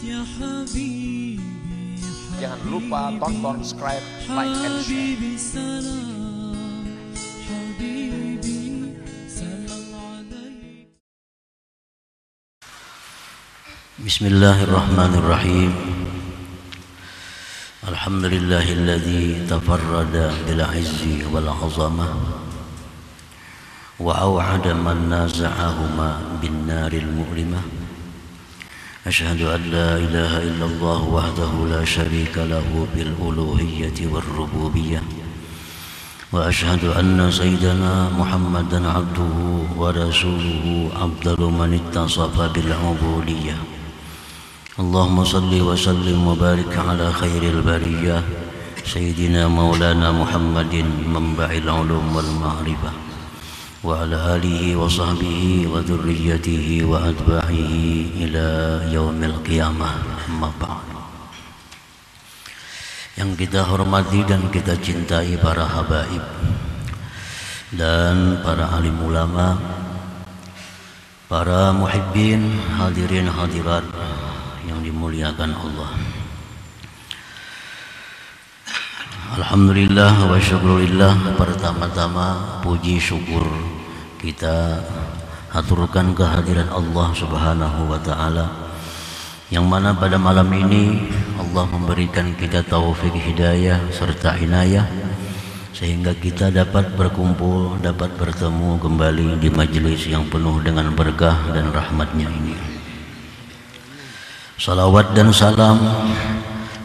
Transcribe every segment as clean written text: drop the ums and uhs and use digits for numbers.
Jangan lupa tonton, subscribe, like, and share. Bismillahirrahmanirrahim. Alhamdulillahilladzi tafarrada bil izzi wal 'azamah wa aw'ada man naza'ahuma bin naril mu'limah. Asyhadu an la ilaha illallah wahdahu la syarika lahu bil uluhiyyati war rububiyyah. Wa asyhadu anna sayyidana Muhammadan 'abduhu wa rasuluhu afdalu man ittasafa bil 'ubudiyyah. Allahumma salli wa sallim wa barik ala khairil bariyah sayyidina maulana Muhammadin manba'il ulum wal ma'rifah wa ala alihi wa sahbihi wa dhurriyyatihi wa atba'ihi ila yaumil qiyamah. Amma ba'd. Yang kita hormati dan kita cintai para habaib dan para alim ulama, para muhibbin, hadirin hadirat yang dimuliakan Allah. Alhamdulillah wa syukurillah. Pertama-tama puji syukur kita haturkan kehadiran Allah Subhanahu wa ta'ala, yang mana pada malam ini Allah memberikan kita taufik hidayah serta inayah sehingga kita dapat berkumpul, dapat bertemu kembali di majelis yang penuh dengan berkah dan rahmatnya ini. Salawat dan salam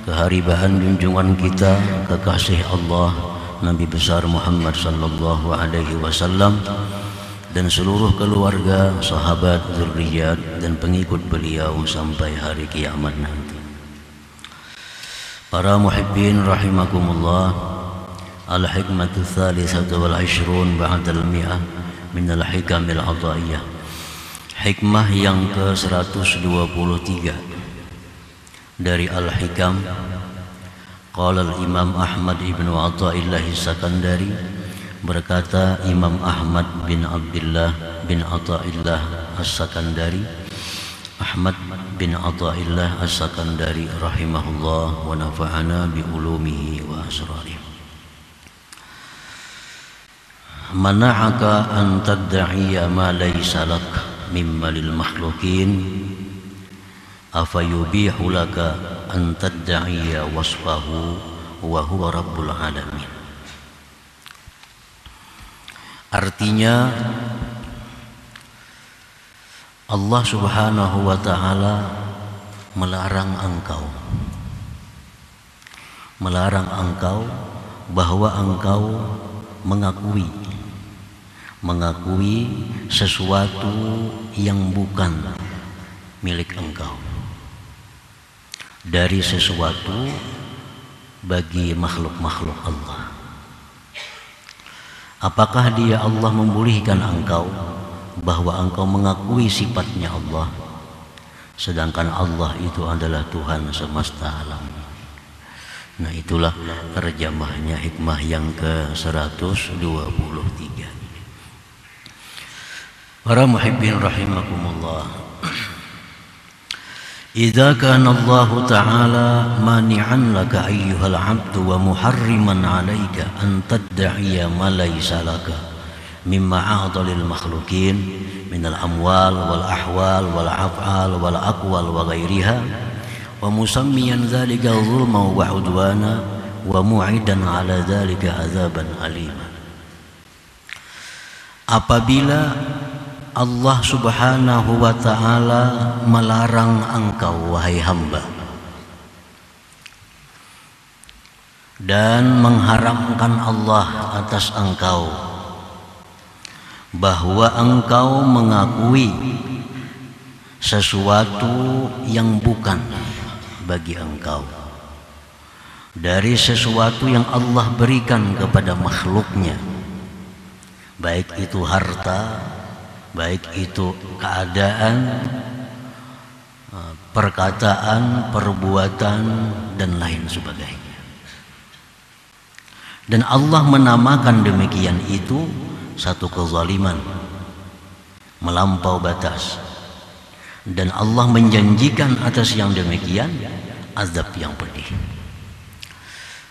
keharibaan junjungan kita, kekasih Allah Nabi besar Muhammad sallallahu alaihi wasallam dan seluruh keluarga, sahabat, zurriyat dan pengikut beliau sampai hari kiamat nanti. Para muhibbin rahimakumullah, al-hikmatu thalithatu wal 'ishrun ba'dal mi'ah min al-hikamil 'ataiyah. Hikmah yang ke-123 dari Al-Hikam. Qala al-Imam Ahmad ibn Athaillah As-Sakandari, berkata Imam Ahmad bin Abdullah bin Athaillah As-Sakandari, Ahmad bin Athaillah As-Sakandari rahimahullah wa nafa'ana bi ulumihi wa asrarihi. Mana'aka an tadda'iya ma laysa lak mimma lil makhluqin afayubihu laka an tadda'iya wasfahu wa huwa rabbul alamin. Artinya Allah Subhanahu wa ta'ala melarang engkau bahwa engkau mengakui sesuatu yang bukan milik engkau dari sesuatu bagi makhluk-makhluk Allah. Apakah dia Allah membolehkan engkau bahwa engkau mengakui sifatnya Allah, sedangkan Allah itu adalah Tuhan semesta alam? Nah, itulah terjemahnya hikmah yang ke-123. Para muhibbin rahimakumullah, idza kana Allah ta'ala mani'an laka ayyuhal 'abdu wa muharriman 'alaika an tadda'iya ma laysa laka mimma a'dalil makhluqin minal amwal wal ahwal wal af'al wal aqwal wa ghairiha wa musammiyan dzalika zulman wa 'udwana wa mu'idan 'ala dzalika 'adzaban alima. Apabila Allah Subhanahu wa ta'ala melarang engkau wahai hamba dan mengharamkan Allah atas engkau bahwa engkau mengakui sesuatu yang bukan bagi engkau dari sesuatu yang Allah berikan kepada makhluknya, baik itu harta, baik itu keadaan, perkataan, perbuatan, dan lain sebagainya. Dan Allah menamakan demikian itu satu kezaliman, melampau batas. Dan Allah menjanjikan atas yang demikian azab yang pedih.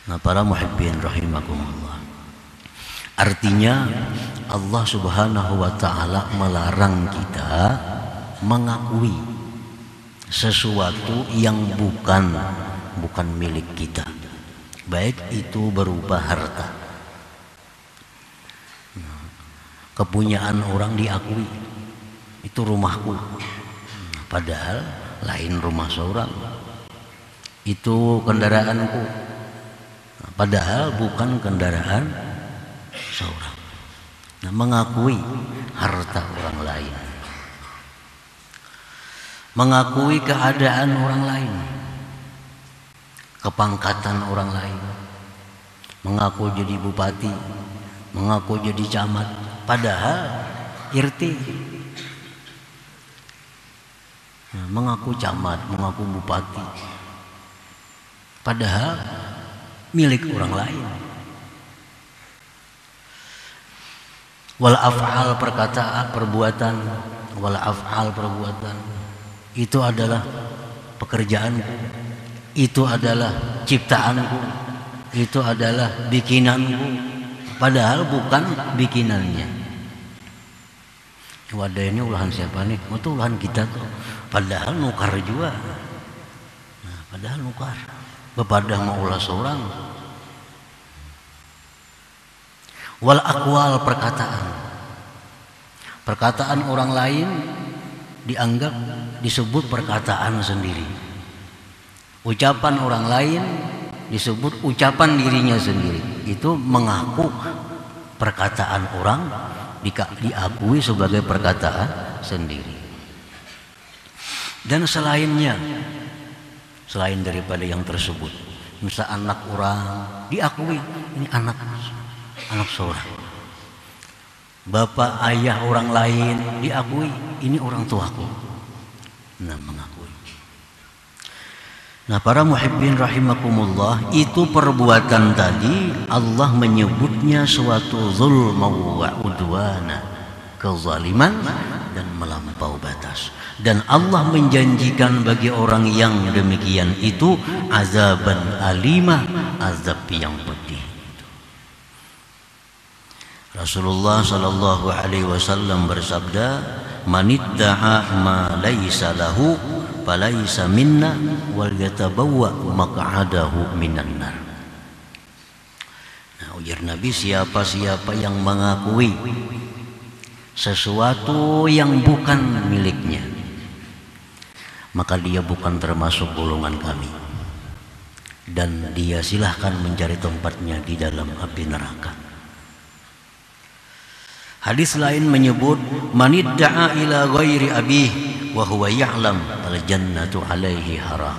Nah, para muhibbin rahimakumullah, artinya Allah subhanahu wa ta'ala melarang kita mengakui sesuatu yang bukan milik kita, baik itu berupa harta. Kepunyaan orang diakui, itu rumahku, padahal lain rumah seorang. Itu kendaraanku, padahal bukan kendaraan seorang. Nah, mengakui harta orang lain, mengakui keadaan orang lain, kepangkatan orang lain, mengaku jadi bupati, mengaku jadi camat, padahal irti. Nah, mengaku camat, mengaku bupati, padahal milik orang lain. Wal af'al perkataan, perbuatan, wal af'al perbuatan, itu adalah pekerjaanku, itu adalah ciptaanku, itu adalah bikinanku, padahal bukan bikinannya. Wadah ini ulahan siapa nih? Itu ulahan kita tuh, padahal nukar juga. Nah, padahal nukar, bepadah mau ulah seorang. Wal aqwal perkataan orang lain dianggap disebut perkataan sendiri, ucapan orang lain disebut ucapan dirinya sendiri. Itu mengaku perkataan orang diakui sebagai perkataan sendiri. Dan selainnya, selain daripada yang tersebut, misal anak orang diakui ini anak seorang, bapak ayah orang lain diakui ini orang tuaku. Nah, mengakui. Nah, para muhibbin rahimakumullah, itu perbuatan tadi Allah menyebutnya suatu zulma wa udwana, kezaliman dan melampau batas. Dan Allah menjanjikan bagi orang yang demikian itu azaban alimah, azab yang pedih. Rasulullah sallallahu alaihi wasallam bersabda, "Manidda'a ma laisa lahu falaisa minna wal yatabawwa maq'adahu minan nar." Nah, ujar Nabi, siapa yang mengakui sesuatu yang bukan miliknya, maka dia bukan termasuk golongan kami, dan dia silahkan mencari tempatnya di dalam api neraka. Hadis lain menyebut, manidda'a ila ghairi abih wa huwa ya'lam al jannatu alaihi haram.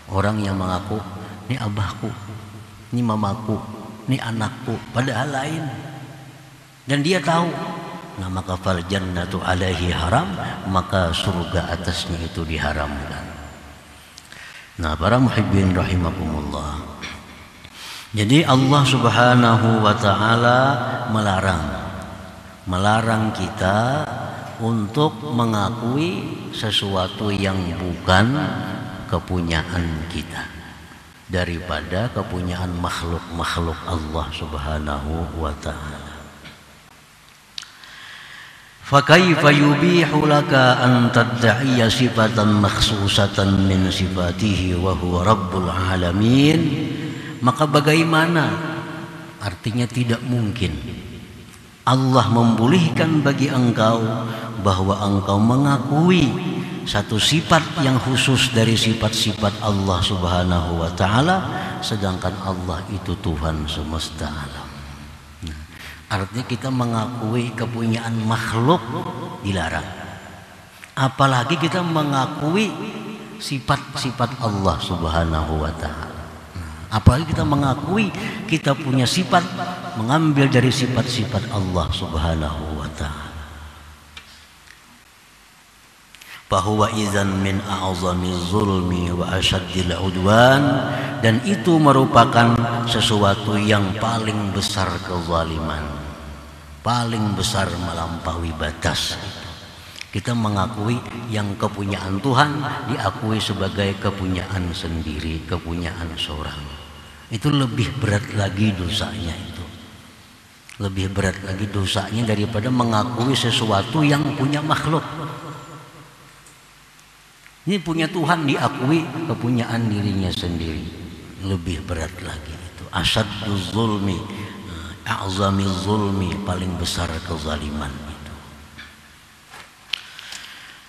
Orang yang mengaku, ini abahku, ini mamaku, ini anakku, padahal lain, dan dia tahu, nah maka fal jannatu alaihi haram, maka surga atasnya itu diharamkan. Nah, para muhibbin rahimakumullah, jadi Allah subhanahu wa ta'ala melarang kita untuk mengakui sesuatu yang bukan kepunyaan kita daripada kepunyaan makhluk Allah subhanahu wa ta'ala. Fakaifa yubihu laka an tadda'iya sifatan makhsusatan min sifatihi wa huwa rabbul alamin. Maka bagaimana, artinya tidak mungkin Allah membolehkan bagi engkau bahwa engkau mengakui satu sifat yang khusus dari sifat-sifat Allah subhanahu wa ta'ala, sedangkan Allah itu Tuhan semesta alam. Nah, artinya kita mengakui kepunyaan makhluk dilarang, apalagi kita mengakui sifat-sifat Allah subhanahu wa ta'ala. Apalagi kita mengakui kita punya sifat, mengambil dari sifat-sifat Allah subhanahu wa ta'ala. Fahuwa idzan min a'zami zulmi wa asyaddil udwan, dan itu merupakan sesuatu yang paling besar kezaliman, paling besar melampaui batas. Kita mengakui yang kepunyaan Tuhan diakui sebagai kepunyaan sendiri, kepunyaan seorang. Itu lebih berat lagi dosanya itu. Lebih berat lagi dosanya daripada mengakui sesuatu yang punya makhluk. Ini punya Tuhan diakui kepunyaan dirinya sendiri. Lebih berat lagi itu. Asyaddu zulmi, a'zami zulmi, paling besar kezaliman itu.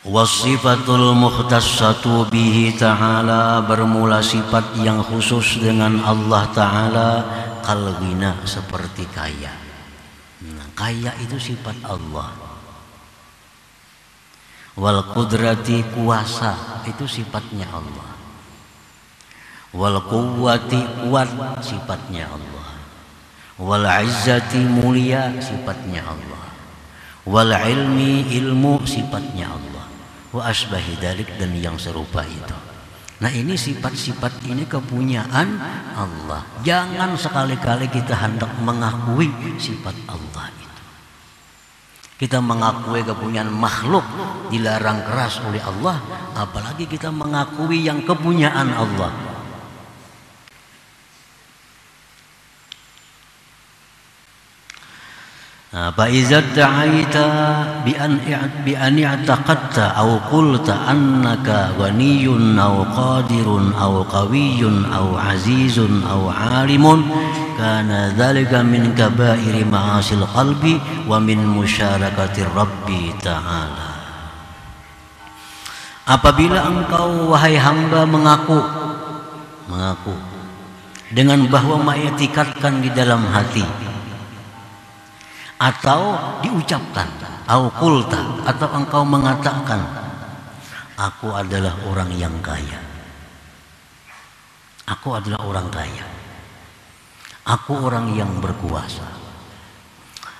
Wasifatul mukhtassatu bihi ta'ala, bermula sifat yang khusus dengan Allah Ta'ala. Kalghina, seperti kaya. Nah, kaya itu sifat Allah. Wal qudrati, kuasa, itu sifatnya Allah. Wal quwwati, kuat, sifatnya Allah. Wal izzati, mulia, sifatnya Allah. Wal ilmi, ilmu, sifatnya Allah. Wa asbahi dzalik, dan yang serupa itu. Nah, ini sifat-sifat ini kepunyaan Allah. Jangan sekali-kali kita hendak mengakui sifat Allah itu. Kita mengakui kepunyaan makhluk dilarang keras oleh Allah, apalagi kita mengakui yang kepunyaan Allah. Fa iza ta'aita bi an i'taqadta aw qulta annaka ghaniyyun aw qadirun aw qawiyyun aw azizun aw alimun, kana dzalika min kaba'iri ma'asil qalbi wa min musyarakati Rabbi ta'ala. Apabila engkau wahai hamba mengaku dengan bahwa mengiktikadkan di dalam hati, atau diucapkan, au qulta, atau engkau mengatakan, aku adalah orang yang kaya, aku adalah orang kaya, aku orang yang berkuasa,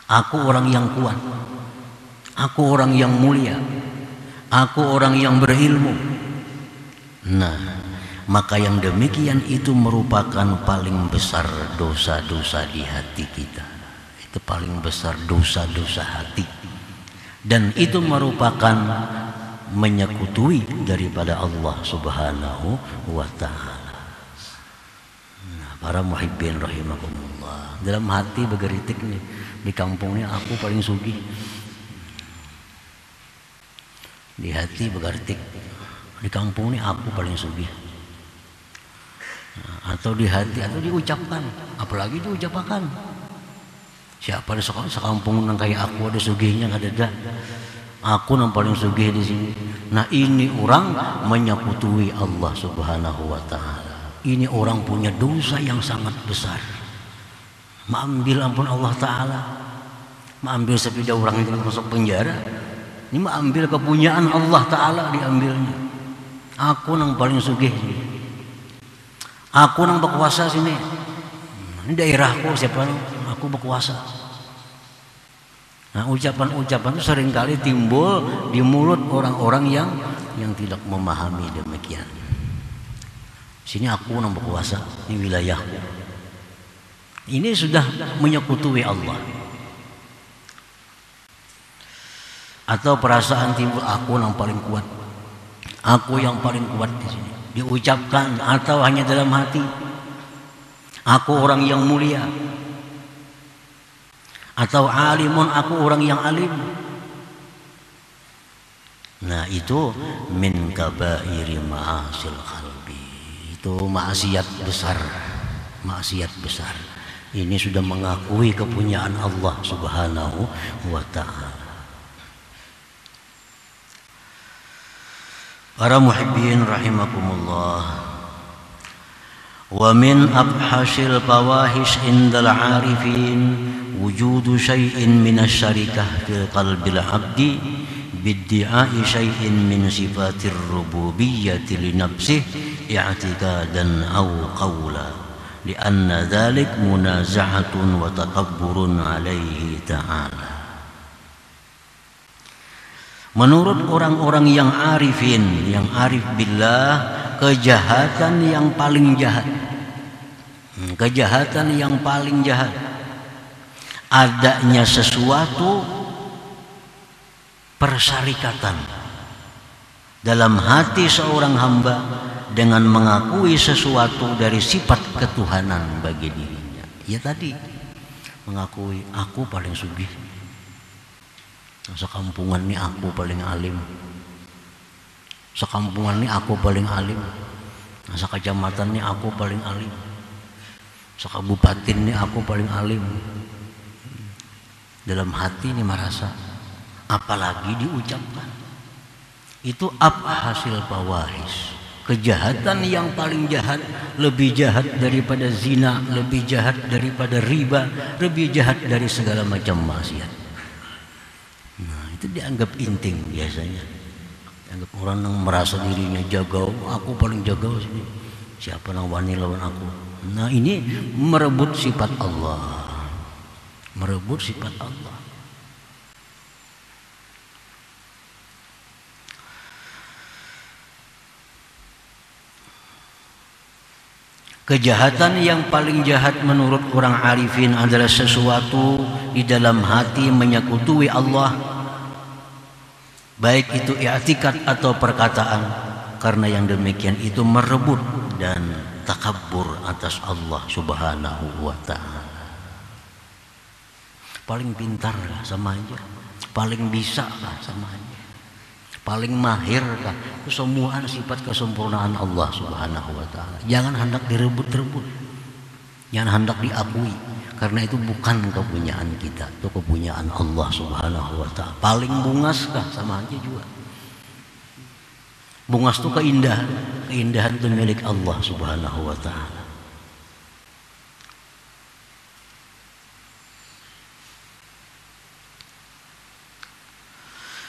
aku orang yang kuat, aku orang yang mulia, aku orang yang berilmu. Nah, maka yang demikian itu merupakan paling besar dosa-dosa di hati kita. Itu paling besar dosa-dosa hati, dan itu merupakan menyekutui daripada Allah Subhanahu wa ta'ala. Nah, para muhibbin rahimakumullah, dalam hati bergeritik nih, di kampungnya aku paling sugih. Di hati bergeritik, di kampung ini aku paling sugih. Nah, atau di hati, atau diucapkan, apalagi diucapkan. Siapa di sekampung nang kayak aku ada sugihnya, nggak ada. Aku nang paling sugih di sini. Nah, ini orang menyekutui Allah Subhanahu wa ta'ala. Ini orang punya dosa yang sangat besar. Mengambil ampun Allah Ta'ala, mengambil sepeda orang itu masuk penjara. Ini mengambil kepunyaan Allah Ta'ala, diambilnya. Aku nang paling sugih sini. Aku nang berkuasa sini. Ini daerahku, siapa nang? Aku berkuasa. Nah, ucapan-ucapan itu seringkali timbul di mulut orang-orang yang tidak memahami demikian. Sini aku yang berkuasa, ini wilayahku. Ini sudah menyekutui Allah. Atau perasaan timbul, aku yang paling kuat, aku yang paling kuat di sini. Diucapkan atau hanya dalam hati. Aku orang yang mulia. Atau alimun, aku orang yang alim. Nah, itu min kabairi ma'asil qalbi. Itu maksiat besar. Maksiat besar. Ini sudah mengakui kepunyaan Allah Subhanahu wa ta'ala. Para muhibbin rahimakumullah. Wa min abhasil fawahish indal arifin wujudu syai'in minasyarikah fil qalbil abdi biddi'ai syai'in min sifatir rububiyyati li nafsihi i'tikadan aw qawla li'anna dhalik munaza'atun wa takabburun alaihi ta'ala. Menurut orang-orang yang arifin, yang arif billah, kejahatan yang paling jahat, kejahatan yang paling jahat, adanya sesuatu persyarikatan dalam hati seorang hamba dengan mengakui sesuatu dari sifat ketuhanan bagi dirinya. Ya tadi, mengakui aku paling sugih, sekampungan ini aku paling alim, sekampungan ini aku paling alim, sekecamatan ini aku paling alim, sekabupaten ini aku paling alim. Dalam hati ini merasa, apalagi diucapkan. Itu apa hasil fawahish, kejahatan yang paling jahat, lebih jahat daripada zina, lebih jahat daripada riba, lebih jahat dari segala macam maksiat. Nah, itu dianggap inting biasanya. Dianggap orang yang merasa dirinya jago, aku paling jago sini. Siapa yang wani lawan aku? Nah, ini merebut sifat Allah. Merebut sifat Allah. Kejahatan yang paling jahat menurut orang arifin adalah sesuatu di dalam hati menyekutui Allah, baik itu i'tikad atau perkataan, karena yang demikian itu merebut dan takabur atas Allah Subhanahu wa ta'ala. Paling pintar lah sama aja, paling bisa lah sama aja, paling mahir lah, semua sifat kesempurnaan Allah Subhanahu wa ta'ala. Jangan hendak direbut-rebut, jangan hendak diakui, karena itu bukan kepunyaan kita, itu kepunyaan Allah Subhanahu wa ta'ala. Paling bungas kah sama aja juga. Bungas itu keindahan, keindahan itu milik Allah Subhanahu wa ta'ala.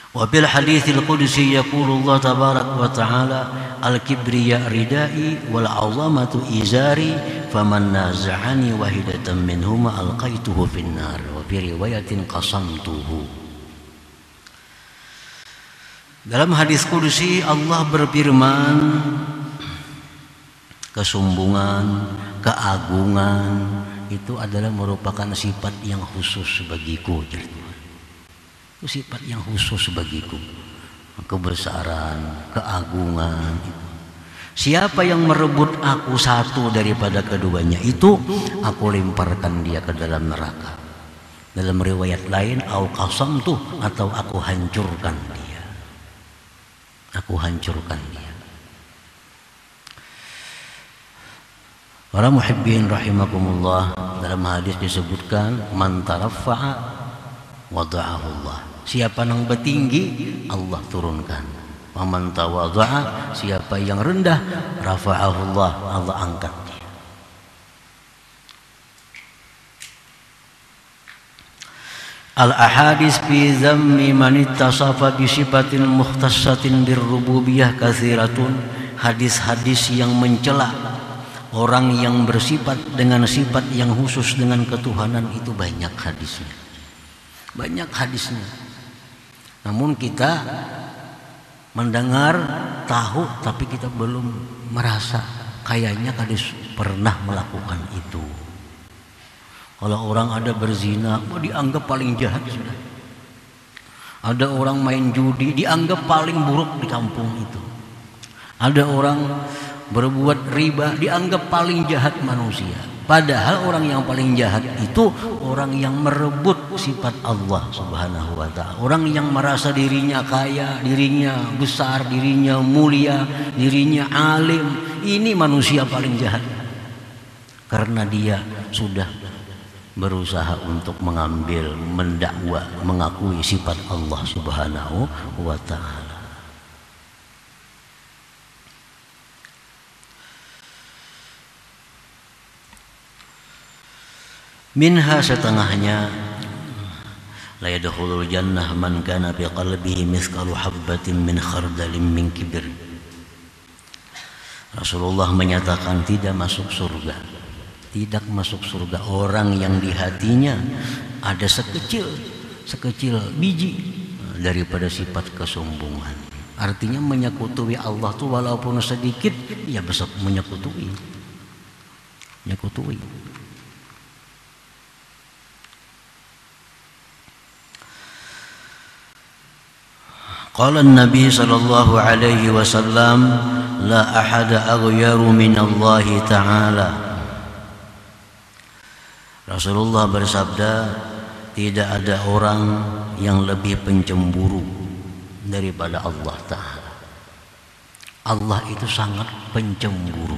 Wabil haditsil qudsi yaqulu Allah tabarak wa ta'ala al-kibriya ridai wal 'azamatu izari faman naza'ani wahidatan minhuma alqaituhu finnar wa fi riwayatin qasamtuhu. Dalam hadis qudsi Allah berfirman, kesombongan, keagungan itu adalah merupakan sifat yang khusus bagiku. Itu sifat yang khusus bagiku. Kebesaran, keagungan. Siapa yang merebut aku satu daripada keduanya, itu aku lemparkan dia ke dalam neraka. Dalam riwayat lain, au qasamtu, atau aku hancurkan dia. Aku hancurkan dia. Para muhibbin rahimakumullah, dalam hadis disebutkan man taraffa'a wada'ahu Allah. Siapa yang bertinggi, Allah turunkan. Waman tawadha'a, siapa yang rendah, rafa'ahu Allah, Allah angkat dia. Al-ahadis fi zammi man ittasafa bi sifatin mukhtassatin birrububiyah katsiratun. Hadis-hadis yang mencela orang yang bersifat dengan sifat yang khusus dengan ketuhanan itu banyak hadisnya. Banyak hadisnya. Namun kita mendengar, tahu, tapi kita belum merasa kayaknya kadis pernah melakukan itu. Kalau orang ada berzina, dianggap paling jahat sudah. Ada orang main judi, dianggap paling buruk di kampung itu. Ada orang berbuat riba, dianggap paling jahat manusia. Padahal orang yang paling jahat itu orang yang merebut sifat Allah Subhanahu wa ta'ala. Orang yang merasa dirinya kaya, dirinya besar, dirinya mulia, dirinya alim. Ini manusia paling jahat. Karena dia sudah berusaha untuk mengambil, mendakwa, mengakui sifat Allah Subhanahu wa ta'ala. Minha setengahnya, la yadkhulul jannah man kana fi qalbihi mithqalu habbatin min khardalin min kibr. Rasulullah menyatakan tidak masuk surga, tidak masuk surga orang yang di hatinya ada sekecil biji daripada sifat kesombongan. Artinya menyekutui Allah tu walaupun sedikit, ya besok menyekutui. Qala an-nabi sallallahu alaihi wasallam la ahada aghyaru min Allah ta'ala. Rasulullah bersabda, tidak ada orang yang lebih pencemburu daripada Allah Ta'ala. Allah itu sangat pencemburu,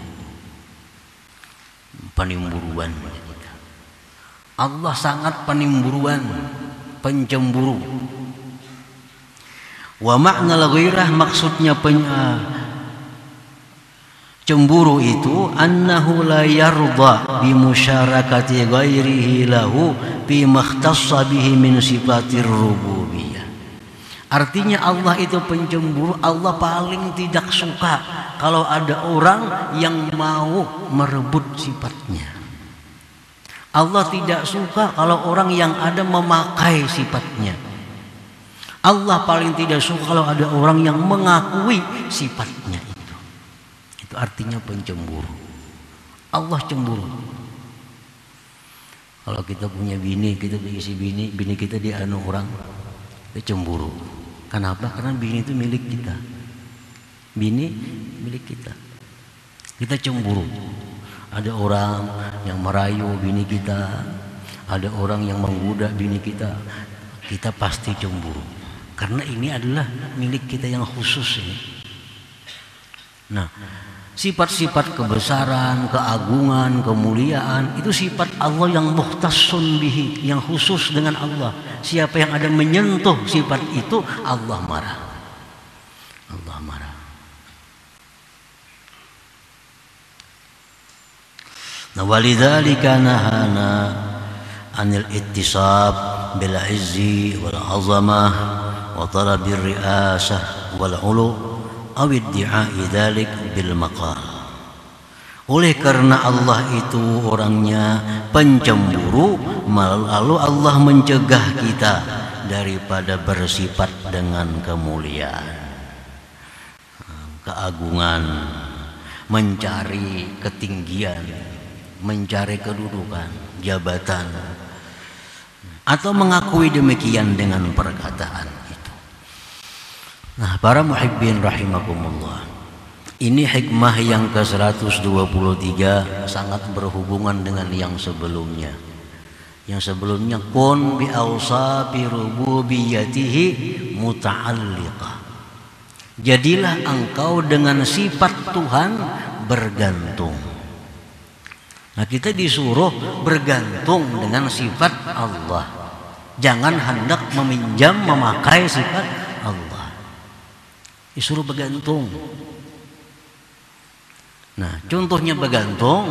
penimburuan. Allah sangat penimburuan, pencemburu. Wa makna al-ghairah, maksudnya cemburu itu annahu la yarda bi musyarakati ghairihi lahu fi makhtassa bihi min sifatir rububiyah. Artinya Allah itu pencemburu, Allah paling tidak suka kalau ada orang yang mau merebut sifatnya. Allah tidak suka kalau orang yang ada memakai sifatnya. Allah paling tidak suka kalau ada orang yang mengakui sifatnya itu. Itu artinya pencemburu. Allah cemburu. Kalau kita punya bini, kita diisi bini kita dianu orang, kita cemburu. Kenapa? Karena bini itu milik kita. Bini milik kita. Kita cemburu. Ada orang yang merayu bini kita, ada orang yang menggoda bini kita. Kita pasti cemburu. Karena ini adalah milik kita yang khusus ini. Nah, sifat-sifat kebesaran, keagungan, kemuliaan itu sifat Allah yang mukhtassun bihi, yang khusus dengan Allah. Siapa yang ada menyentuh sifat itu, Allah marah. Allah marah. Nah, walidzalika nahana anil ittisab bil izzi wal azamah wa talabir riasah wal ulu aw iddi'ai dzalik bil maqal. Oleh karena Allah itu orangnya pencemburu, lalu Allah mencegah kita daripada bersifat dengan kemuliaan, keagungan, mencari ketinggian, mencari kedudukan, jabatan, atau mengakui demikian dengan perkataan itu. Nah, para muhibbin rahimakumullah, ini hikmah yang ke-123 sangat berhubungan dengan yang sebelumnya. Yang sebelumnya kun bi awsafi rububiyatihi muta'alliqah. Jadilah engkau dengan sifat Tuhan bergantung. Nah, kita disuruh bergantung dengan sifat Allah. Jangan hendak meminjam, memakai sifat Allah. Disuruh bergantung. Nah, contohnya bergantung,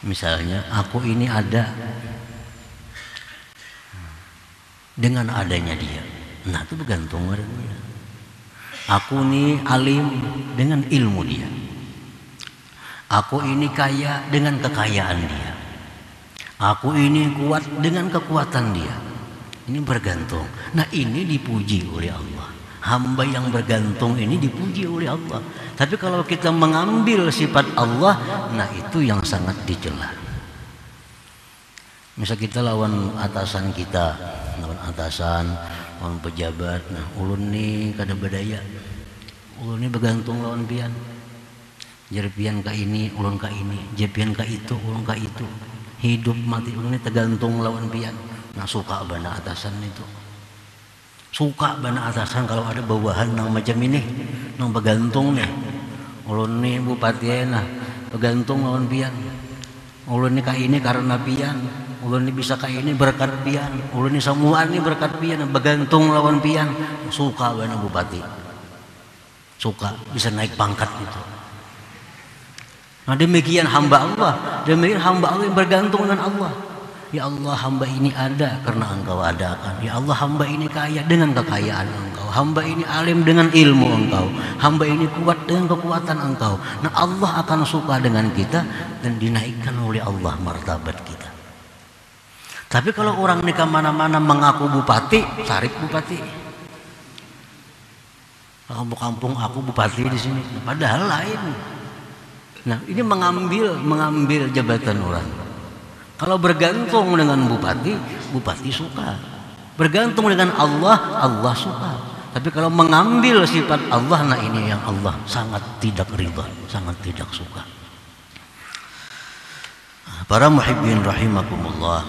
misalnya aku ini ada dengan adanya dia. Nah, itu bergantung dengan dia. Aku ini alim dengan ilmu dia. Aku ini kaya dengan kekayaan dia. Aku ini kuat dengan kekuatan dia. Ini bergantung. Nah, ini dipuji oleh Allah. Hamba yang bergantung ini dipuji oleh Allah. Tapi kalau kita mengambil sifat Allah, nah itu yang sangat dicela. Misal kita lawan atasan kita, lawan pejabat. Nah, ulun nih kada berdaya. Ulun nih bergantung lawan pian. Jerpian ka ini, ulun ka ini, jerpian ka itu, ulun ka itu. Hidup mati ulun ini tergantung lawan pian. Nah, suka bana atasan itu. Suka bana atasan kalau ada bawahan nang macam ini, nang bergantung nih. Ulun nih bupati nah, bergantung lawan pian. Ulun ini ka ini karena pian. Ulun ini bisa ka ini berkat pian. Ulun ini semua ini berkat pian, bergantung lawan pian. Suka bana bupati. Suka bisa naik pangkat itu. Nah, demikian hamba Allah, demikian hamba Allah yang bergantung dengan Allah. Ya Allah, hamba ini ada karena Engkau adakan. Ya Allah, hamba ini kaya dengan kekayaan Engkau. Hamba ini alim dengan ilmu Engkau. Hamba ini kuat dengan kekuatan Engkau. Nah, Allah akan suka dengan kita dan dinaikkan oleh Allah martabat kita. Tapi kalau orang ini kemana-mana mengaku bupati, Sarip bupati. Kampung aku bupati di sini. Padahal lain. Nah, ini mengambil jabatan orang. Kalau bergantung dengan bupati, bupati suka. Bergantung dengan Allah, Allah suka. Tapi kalau mengambil sifat Allah, nah ini yang Allah sangat tidak ridha, sangat tidak suka. Para muhibbin rahimakumullah,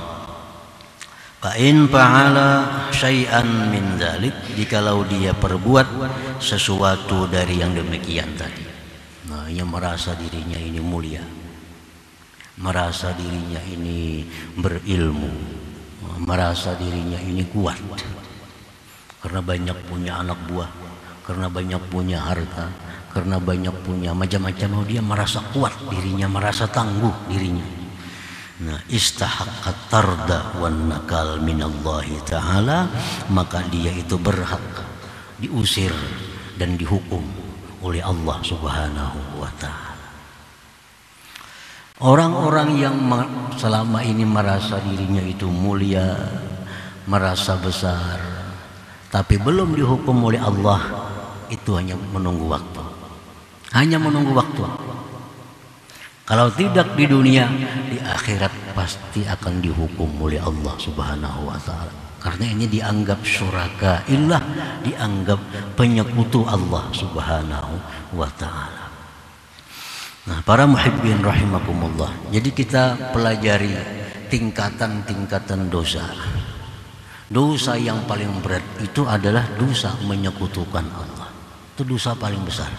fa in fa'ala syai'an min dzalik, jikalau dia perbuat sesuatu dari yang demikian tadi. Nah, ia merasa dirinya ini mulia, merasa dirinya ini berilmu, merasa dirinya ini kuat karena banyak punya anak buah, karena banyak punya harta, karena banyak punya macam-macam. Dia merasa kuat dirinya, merasa tangguh dirinya. Nah, istahaqqat tarda wan nakal minallahi ta'ala, maka dia itu berhak diusir dan dihukum oleh Allah Subhanahu wa ta'ala. Orang-orang yang selama ini merasa dirinya itu mulia, merasa besar, tapi belum dihukum oleh Allah, itu hanya menunggu waktu. Hanya menunggu waktu. Kalau tidak di dunia, di akhirat pasti akan dihukum oleh Allah Subhanahu wa ta'ala. Karena ini dianggap syuraka illah, dianggap penyekutu Allah Subhanahu wa ta'ala. Nah, para muhibbin rahimakumullah, jadi kita pelajari tingkatan-tingkatan dosa. Dosa yang paling berat itu adalah dosa menyekutukan Allah. Itu dosa paling besar.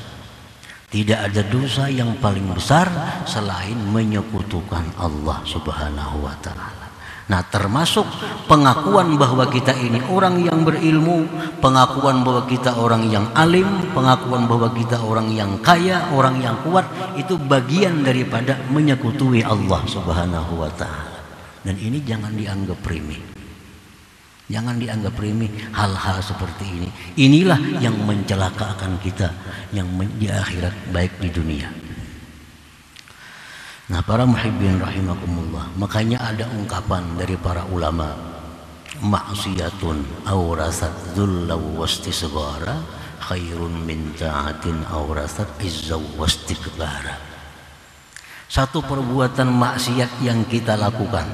Tidak ada dosa yang paling besar selain menyekutukan Allah Subhanahu wa ta'ala. Nah, termasuk pengakuan bahwa kita ini orang yang berilmu, pengakuan bahwa kita orang yang alim, pengakuan bahwa kita orang yang kaya, orang yang kuat, itu bagian daripada menyekutui Allah Subhanahu wa ta'ala. Dan ini jangan dianggap remeh. Jangan dianggap remeh hal-hal seperti ini. Inilah yang mencelakakan kita yang di akhirat baik di dunia. Nah, para muhibbin rahimakumullah, makanya ada ungkapan dari para ulama, maksiyatun awrasat dhulla wastisghara khairun min ta'atin awrasat izza wastikbara. Satu perbuatan maksiat yang kita lakukan,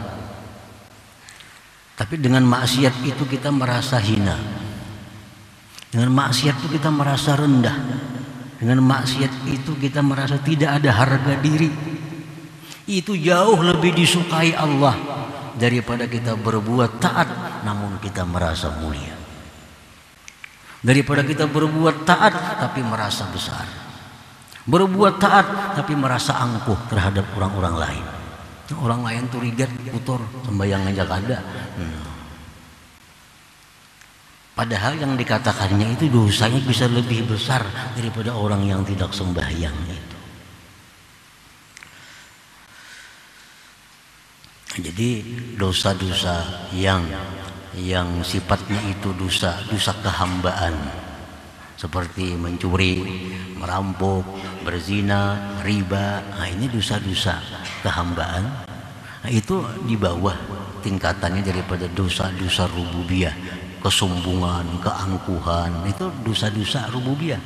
tapi dengan maksiat itu kita merasa hina. Dengan maksiat itu kita merasa rendah. Dengan maksiat itu kita merasa tidak ada harga diri. Itu jauh lebih disukai Allah daripada kita berbuat taat namun kita merasa mulia. Daripada kita berbuat taat tapi merasa besar. Berbuat taat tapi merasa angkuh terhadap orang-orang lain. Orang lain tuh rigat, kotor, sembahyang aja kada. Padahal yang dikatakannya itu dosanya bisa lebih besar daripada orang yang tidak sembahyang itu. Jadi dosa-dosa yang sifatnya itu dosa kehambaan, seperti mencuri, merampok, berzina, riba. Nah, ini dosa-dosa kehambaan. Nah, itu di bawah tingkatannya daripada dosa-dosa rububiyah, kesombongan, keangkuhan. Itu dosa-dosa rububiyah,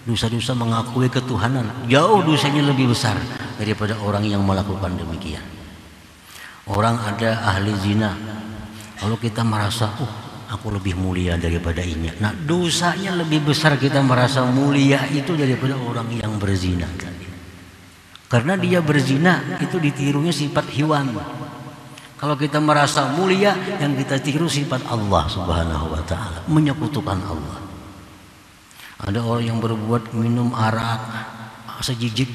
dosa-dosa mengakui ketuhanan. Jauh dosanya lebih besar daripada orang yang melakukan demikian. Orang ada ahli zina, kalau kita merasa aku lebih mulia daripada ini. Nah, dosanya lebih besar kita merasa mulia itu daripada orang yang berzina tadi. Karena dia berzina itu ditirunya sifat hewan. Kalau kita merasa mulia, yang kita tiru sifat Allah Subhanahu wa ta'ala, menyekutukan Allah. Ada orang yang berbuat minum arak, asa jijik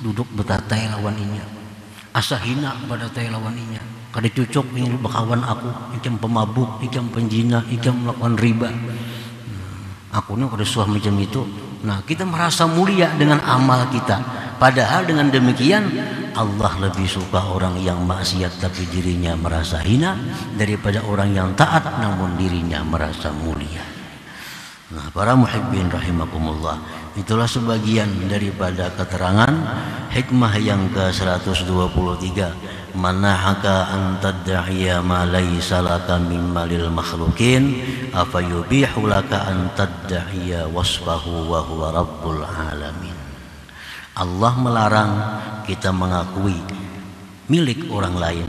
duduk betatai lawan inya, asa hina pada tai lawan inya. Kada cucuk ini bakawan aku, ikam pemabuk, ikam penjina, ikam melakukan riba. Aku ni kada suah macam itu. Nah, kita merasa mulia dengan amal kita. Padahal dengan demikian Allah lebih suka orang yang maksiat tapi dirinya merasa hina daripada orang yang taat namun dirinya merasa mulia. Nah, para muhibbin rahimakumullah, itulah sebagian daripada keterangan hikmah yang ke-123. Manahaka an tad'iya ma laysa laka min malil makhluqin afa yubihu laka an tad'iya wasfahu wa huwa rabbul alamin. Allah melarang kita mengakui milik orang lain,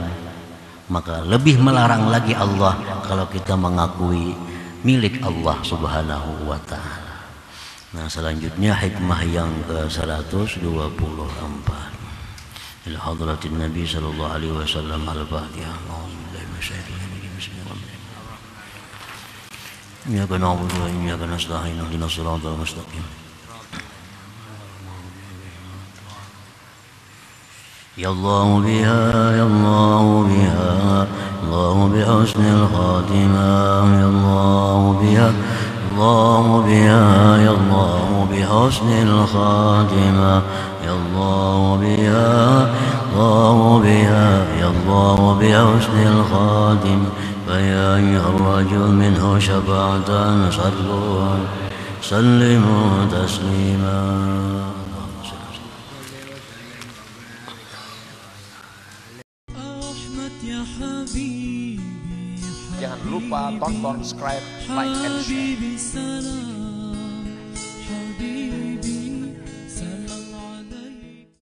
maka lebih melarang lagi Allah kalau kita mengakui milik Allah Subhanahu wa Ta'ala. Nah, selanjutnya hikmah yang ke-124 ila hadratin Nabi sallallahu alaihi wasallam al-Fatihah. Iyyaka na'budu wa iyyaka nasta'in ihdinas siratal mustaqim. Ya Allah biha ya Allah biha Allah bihusnil khatimah ya Allah biha Allah biha ya Allah bihusnil khatimah ya Allah biha Allah biha ya Allah bihusnil khatimah فيا أيها الرجل منه شفاعة صلوا سلموا تسليما. Jangan lupa tonton, subscribe, like, and share.